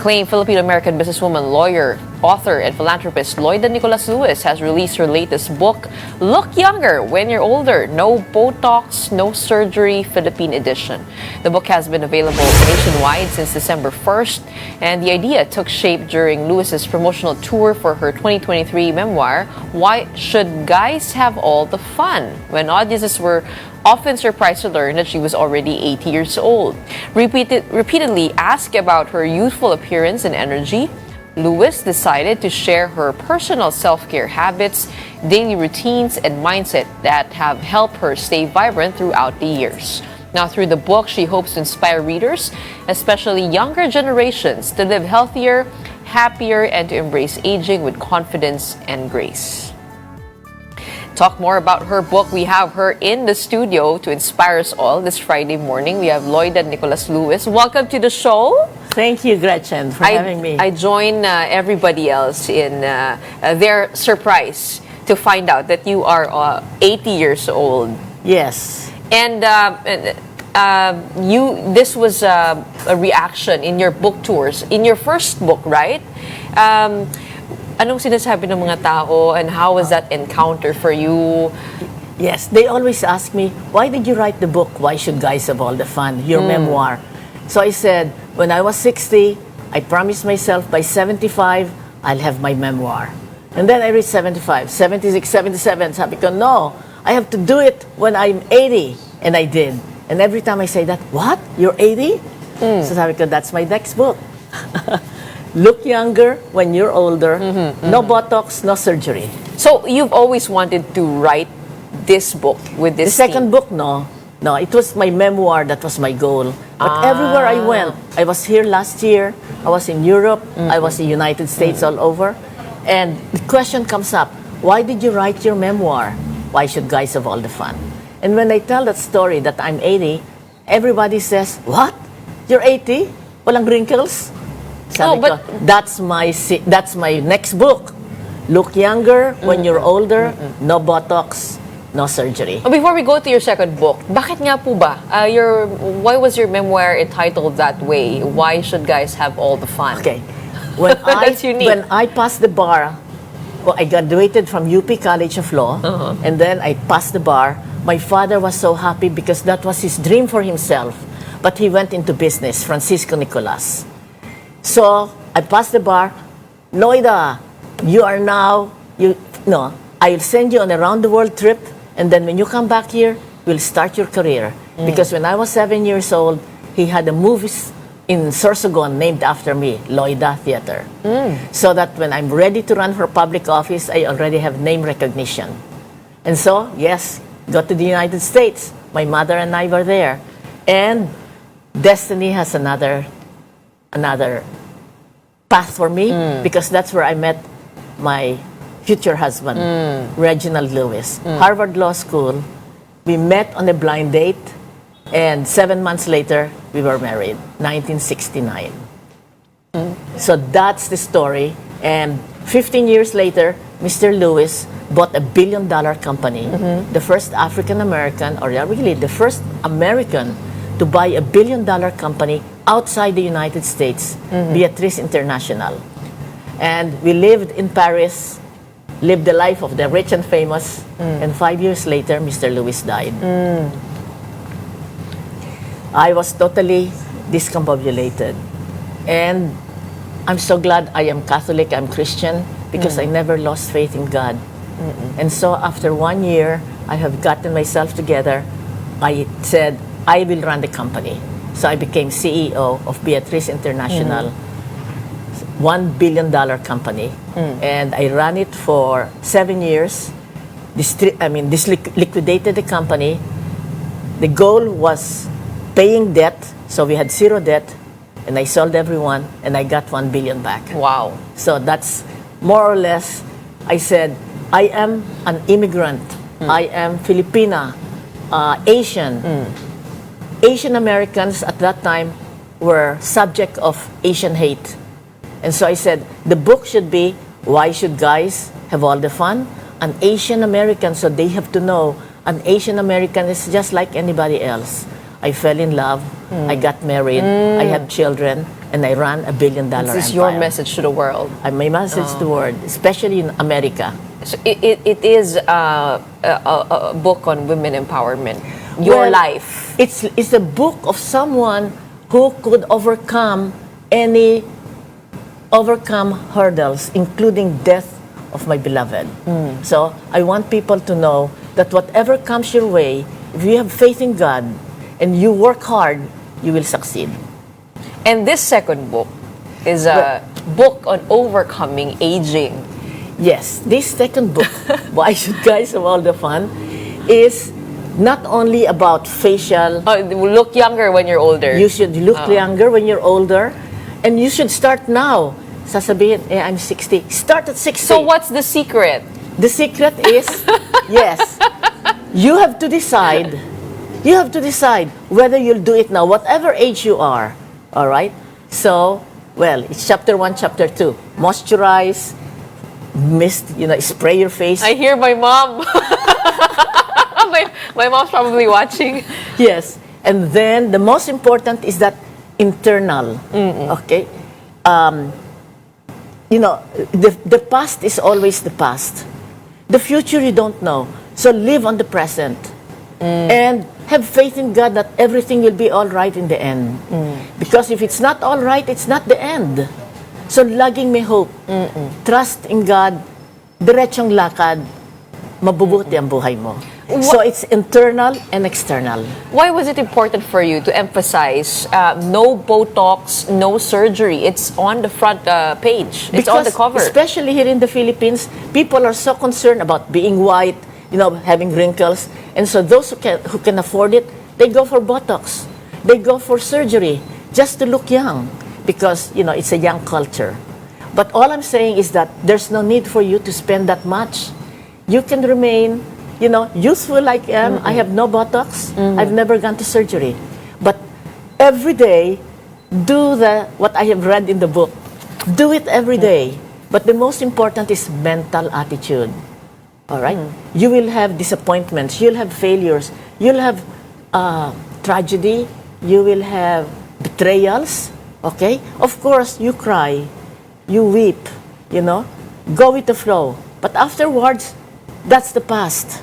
Acclaimed Filipino-American businesswoman, lawyer, author, and philanthropist Loida Nicolas Lewis has released her latest book, Look Younger When You're Older, No Botox, No Surgery, Philippine edition. The book has been available nationwide since December 1st, and the idea took shape during Lewis's promotional tour for her 2023 memoir, Why Should Guys Have All the Fun?, when audiences were often surprised to learn that she was already 80 years old. Repeatedly asked about her youthful appearance and energy, Lewis decided to share her personal self-care habits, daily routines, and mindset that have helped her stay vibrant throughout the years. Now, through the book, she hopes to inspire readers, especially younger generations, to live healthier, happier, and to embrace aging with confidence and grace. Talk more about her book. We have her in the studio to inspire us all this Friday morning. We have Loida Nicolas Lewis. Welcome to the show. Thank you, Gretchen, for having me. I join everybody else in their surprise to find out that you are 80 years old. Yes. And this was a reaction in your book tours, in your first book, right? Anong sinasabi ng mga tao, and how was that encounter for you? Yes, they always ask me, why did you write the book, Why Should Guys Have All the Fun? Your memoir. So I said, when I was 60, I promised myself by 75, I'll have my memoir. And then I reached 75, 76, 77. Sabi ko, no, I have to do it when I'm 80. And I did. And every time I say that, what? You're 80? So sabi ko, that's my next book. Look younger when you're older. No Botox, no surgery. So you've always wanted to write this book with this The second book, no. No, it was my memoir that was my goal. But everywhere I went, I was here last year, I was in Europe, I was in the United States, all over. And the question comes up, why did you write your memoir? Why should guys have all the fun? And when I tell that story that I'm 80, everybody says, what? You're 80? Walang wrinkles? Sabi ko, that's my next book. Look younger when you're older, no Botox, no surgery. Before we go to your second book, bakit nga po ba? Why was your memoir entitled that way? Why should guys have all the fun? Okay. When That's unique. When I passed the bar, well, I graduated from UP College of Law, and then I passed the bar. My father was so happy because that was his dream for himself. But he went into business, Francisco Nicolas. So I passed the bar. Loida, you are now, I'll send you on a round the world trip, and then when you come back here, we'll start your career. Because when I was 7 years old, he had a movie in Sorsogon named after me, Loida Theater. So that when I'm ready to run for public office, I already have name recognition. And so, yes, got to the United States. My mother and I were there. And destiny has another path for me, because that's where I met my future husband, Reginald Lewis. Harvard Law School. We met on a blind date, and 7 months later, we were married, 1969. So that's the story. And 15 years later, Mr. Lewis bought $1 billion company, the first African American, or really the first American to buy $1 billion company outside the United States, Beatrice International. And we lived in Paris, lived the life of the rich and famous, and 5 years later, Mr. Lewis died. I was totally discombobulated. And I'm so glad I am Catholic, I'm Christian, because I never lost faith in God. And so after 1 year, I have gotten myself together. I said, I will run the company. So I became CEO of Beatrice International, $1 billion company. And I ran it for 7 years. Liquidated the company. The goal was paying debt, so we had zero debt, and I sold everyone, and I got 1 billion back. Wow. So that's more or less, I said, I am an immigrant. I am Filipina, Asian. Asian Americans at that time were subject of Asian hate. And so I said, the book should be, Why Should Guys Have All the Fun? An Asian American, so they have to know an Asian American is just like anybody else. I fell in love, I got married, I had children, and I ran $1 billion empire. This is your message to the world. My message to the world, especially in America. So it is a book on women empowerment. Your life. It's a book of someone who could overcome hurdles, including death of my beloved. So I want people to know that whatever comes your way, if you have faith in God and you work hard, you will succeed. And this second book is a book on overcoming aging. Yes, this second book, why should guys have all the fun, is not only about facial. Look younger when you're older. You should look younger when you're older, and you should start now. Sasabihin, I'm 60. Start at 60. So what's the secret? The secret is, yes, you have to decide. You have to decide whether you'll do it now, whatever age you are. All right? So, well, it's chapter 1, chapter 2. Moisturize, mist, spray your face. I hear my mom. my mom's probably watching. Yes. And then the most important is that internal. Okay? The past is always the past. The future you don't know. So live on the present. And have faith in God that everything will be all right in the end. Because if it's not all right, it's not the end. So laging may hope. Trust in God. Diretsong lakad. Mabubuti ang buhay mo. So it's internal and external. Why was it important for you to emphasize no Botox, no surgery? It's on the front page. It's on the cover. Especially here in the Philippines, people are so concerned about being white, having wrinkles. And so those who can afford it, they go for Botox. They go for surgery just to look young because, it's a young culture. But all I'm saying is that there's no need for you to spend that much. You can remain youthful like I am. I have no Botox. I've never gone to surgery. But every day, do what I have read in the book. Do it every day. But the most important is mental attitude. All right? You will have disappointments. You'll have failures. You'll have tragedy. You will have betrayals. Okay? Of course, you cry. You weep. Go with the flow. But afterwards, that's the past.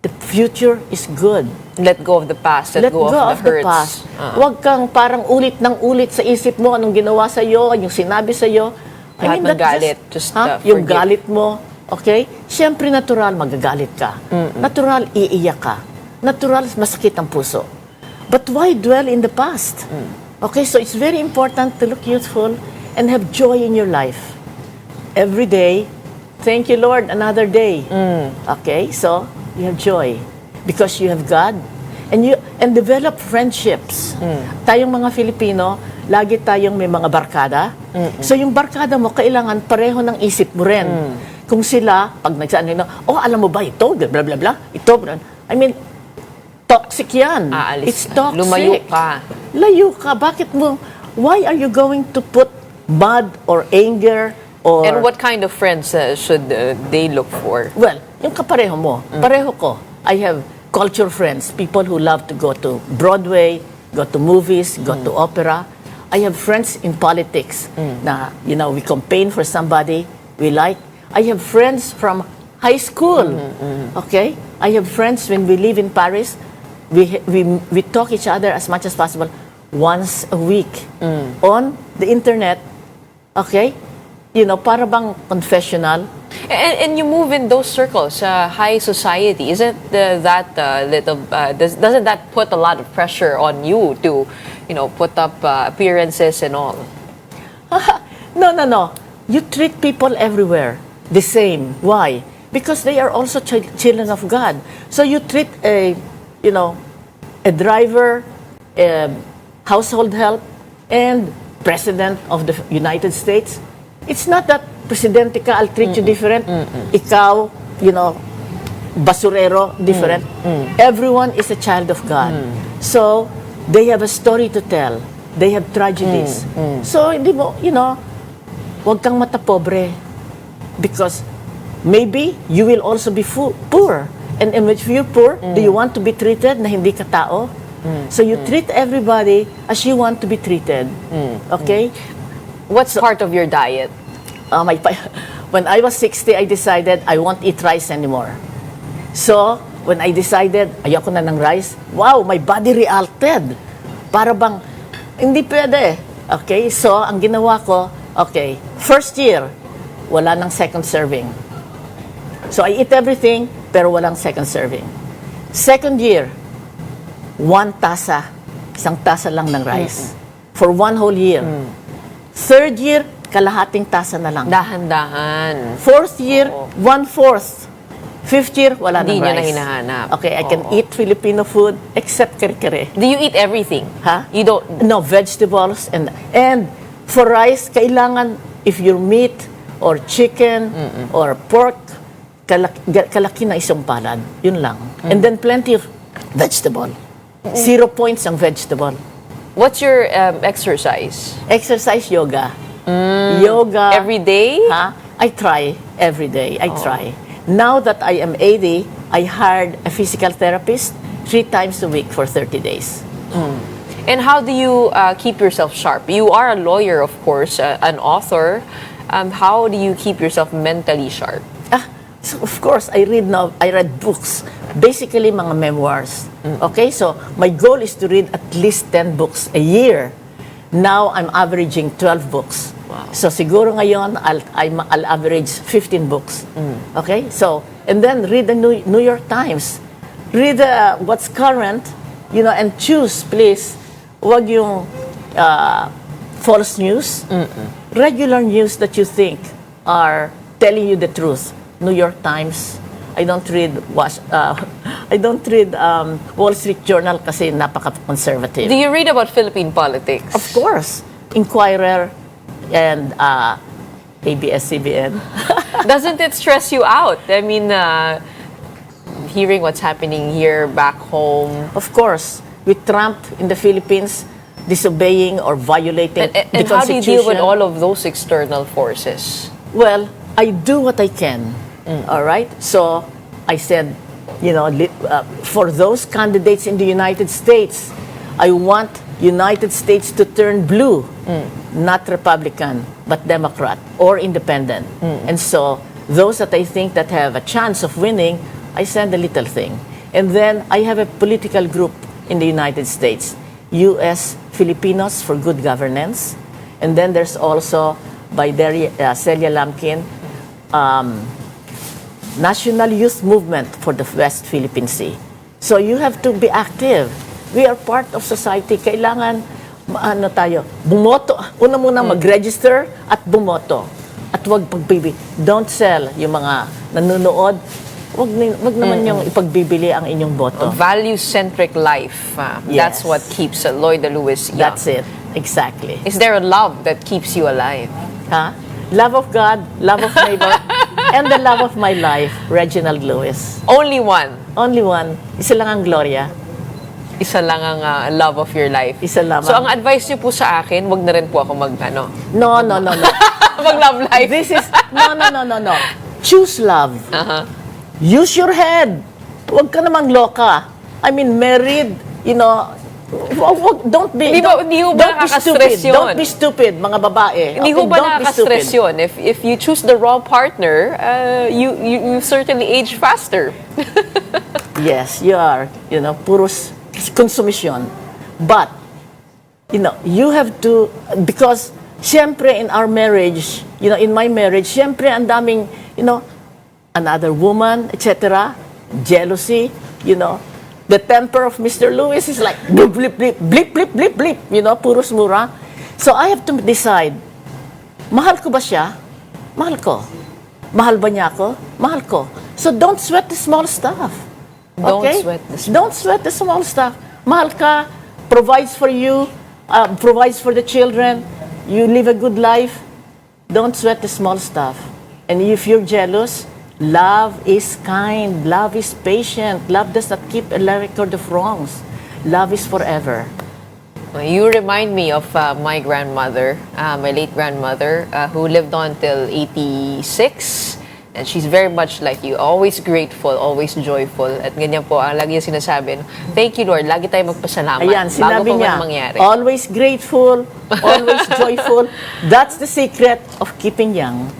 The future is good. Let go of the past. Let go of the hurts. Huwag kang parang ulit ng ulit sa isip mo anong ginawa sa'yo, yung sinabi sa'yo. Lahat ng galit. Yung galit mo. Okay? Siyempre, natural, magagalit ka. Natural, iiyak ka. Natural, masakit ang puso. But why dwell in the past? Okay, so it's very important to look youthful and have joy in your life. Every day, thank you, Lord, another day. Okay, so you have joy because you have God and develop friendships. Tayong mga Filipino, lagi tayong may mga barkada. So yung barkada mo, kailangan pareho ng isip mo rin. Kung sila, pag nagsaano, alam mo ba ito, blah, blah, blah, ito, I mean, toxic yan. It's toxic. Lumayo ka. Layo ka. Bakit mo, why are you going to put mud or anger or... And what kind of friends should they look for? Well, yung kapareho mo. Pareho ko. I have culture friends, people who love to go to Broadway, go to movies, go to opera. I have friends in politics na, we campaign for somebody we like. I have friends from high school. Okay? I have friends when we live in Paris. We talk each other as much as possible once a week on the internet. Okay? Para bang confessional. And you move in those circles, high society. Isn't doesn't that put a lot of pressure on you to, put up appearances and all? No. You treat people everywhere the same. Why? Because they are also children of God. So you treat a driver, a household help, and president of the United States. It's not that presidente ka, I'll treat you different. Ikaw, basurero, different. Everyone is a child of God. So, they have a story to tell. They have tragedies. So, hindi mo, huwag kang matapobre. Because maybe you will also be poor. And if you're poor, do you want to be treated na hindi ka tao? So you treat everybody as you want to be treated. Okay? What's part of your diet? When I was 60, I decided I won't eat rice anymore. So, when I decided, ayoko na ng rice, wow, my body reacted. Para bang, hindi pwede. Okay, so ang ginawa ko, okay, first year, wala nang second serving. So I eat everything, pero walang second serving. Second year, isang tasa lang ng rice. For one whole year. Third year, kalahating tasa na lang. Dahan-dahan. Fourth year, 1/4. Fifth year, wala nang Hindi nyo na rice. hinahanap. Okay, I can eat Filipino food except kare-kare. Do you eat everything? Ha? You don't... No, vegetables and for rice, kailangan if your meat or chicken or pork, kalaki na isang palad. Yun lang. And then plenty of vegetable. 0 points ang vegetable. What's your exercise? Exercise, yoga. Yoga. Every day? Ha? I try every day. I try. Now that I am 80, I hired a physical therapist 3 times a week for 30 days. And how do you keep yourself sharp? You are a lawyer, of course, an author. How do you keep yourself mentally sharp? So of course, I read books. Basically, mga memoirs. Okay, so my goal is to read at least 10 books a year. Now, I'm averaging 12 books. Wow. So siguro ngayon, I'll average 15 books. Okay, so, and then read the New York Times. Read what's current, and choose, please. Huwag yung false news. Regular news that you think are telling you the truth. New York Times. I don't read Wall Street Journal kasi napaka-conservative. Do you read about Philippine politics? Of course. Inquirer and ABS-CBN. Doesn't it stress you out? I mean, hearing what's happening here back home. Of course. With Trump in the Philippines disobeying or violating the And how do you Constitution. deal with all of those external forces? Well, I do what I can. All right? So, I said, for those candidates in the United States, I want United States to turn blue, not Republican, but Democrat or independent. And so, those that I think that have a chance of winning, I send a little thing. And then, I have a political group in the United States, U.S. Filipinos for Good Governance. And then there's also, by Celia Lamkin, National Youth Movement for the West Philippine Sea. So you have to be active. We are part of society. Kailangan, bumoto. Una muna mag-register at bumoto. At wag pagbibi. Don't sell yung mga nanonood. Wag naman yung ipagbibili ang inyong boto. Value-centric life. That's Yes. what keeps Loida Lewis young. That's it. Exactly. Is there a love that keeps you alive? Love of God, love of neighbor, and the love of my life, Reginald Lewis. Only one. Only one. Isa lang ang Gloria. Isa lang ang love of your life. Isa lamang. So, ang advice niyo po sa akin, wag na rin po ako No. mag-love life. This is, no. Choose love. Use your head. Huwag ka namang loka. I mean, married, don't be, Hindi ho ba don't be nakaka-stress stupid. yun? Don't be stupid, mga babae. Hindi ho Okay, ba don't be nakaka-stress stupid. yun? If you choose the wrong partner, you certainly age faster. Yes, you are, puros consumption. But, you have to, because, siyempre, in our marriage, in my marriage, siyempre, ang daming, another woman, etc., jealousy, the temper of Mr. Lewis is like, blip, blip, blip, blip, blip, blip, blip, puros mura. So, I have to decide, mahal ko ba siya? Mahal ko. Mahal ba niya ako? Mahal ko. So, don't sweat the small stuff. Okay? Don't sweat the small stuff. Mahal ka, provides for you, provides for the children, you live a good life. Don't sweat the small stuff. And if you're jealous, love is kind, love is patient, love does not keep a record of wrongs. Love is forever. You remind me of my grandmother, my late grandmother, who lived on till 86. And she's very much like you, always grateful, always joyful. At ganyan po, ang lagi niya sinasabi, thank you Lord, lagi tayo magpasalamat. Ayan, sinabi bago pa niya, man mangyari. always grateful, always joyful. That's the secret of keeping young.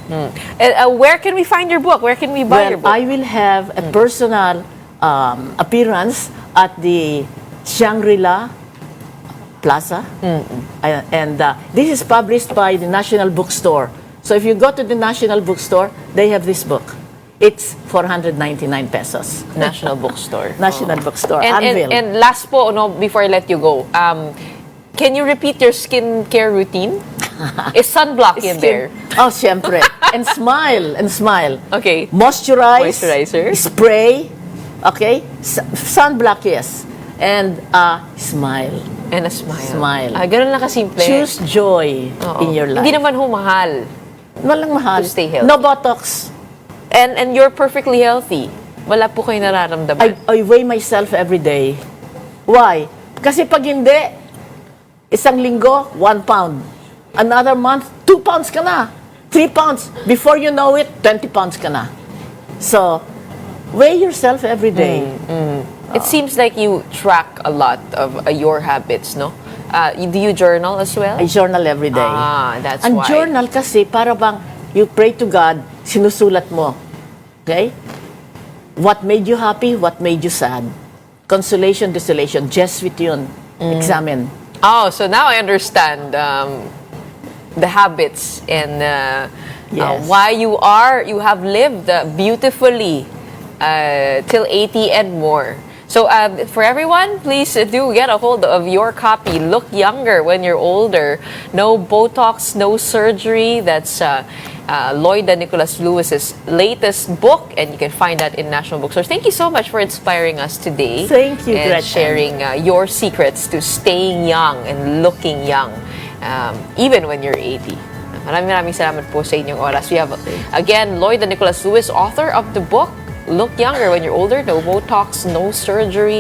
Where can we find your book? Where can we buy your book? I will have a personal appearance at the Shangri-La Plaza. And this is published by the National Bookstore. So if you go to the National Bookstore, they have this book. It's 499 pesos. National Bookstore. National Bookstore, And, Anvil. and last po, no, before I let you go, can you repeat your skincare routine? Is sunblock in there? Oh, syempre. And smile, and smile. Okay. Moisturize. Moisturizer. Spray. Okay? Sunblock, yes. And smile. And a smile. Smile. Ganun lang kasimple. Choose joy Oo. in your life. Hindi naman humahal. Walang mahal. To stay healthy. No Botox. And you're perfectly healthy. Wala po kayo nararamdaman. I weigh myself every day. Why? Kasi pag hindi, isang linggo, 1 pound. Another month, 2 pounds ka na. 3 pounds. Before you know it, 20 pounds ka na. So, weigh yourself every day. It seems like you track a lot of your habits, no? Do you journal as well? I journal every day. That's Ang why. journal kasi, para bang you pray to God, sinusulat mo. Okay? What made you happy, what made you sad. Consolation, desolation, Jesuit yun. Examine. Oh, so now I understand the habits and Yes. why you have lived beautifully till 80 and more. So for everyone, please do get a hold of your copy. Look younger when you're older. No Botox, no surgery. That's Loida Nicolas Lewis's latest book, and you can find that in National Bookstores. Thank you so much for inspiring us today. Thank you, and Gretchen. sharing your secrets to staying young and looking young, even when you're 80. Maraming salamat po sa inyong oras. We have, again, Loida Nicolas Lewis, author of the book, Look Younger When You're Older, No Botox, No Surgery,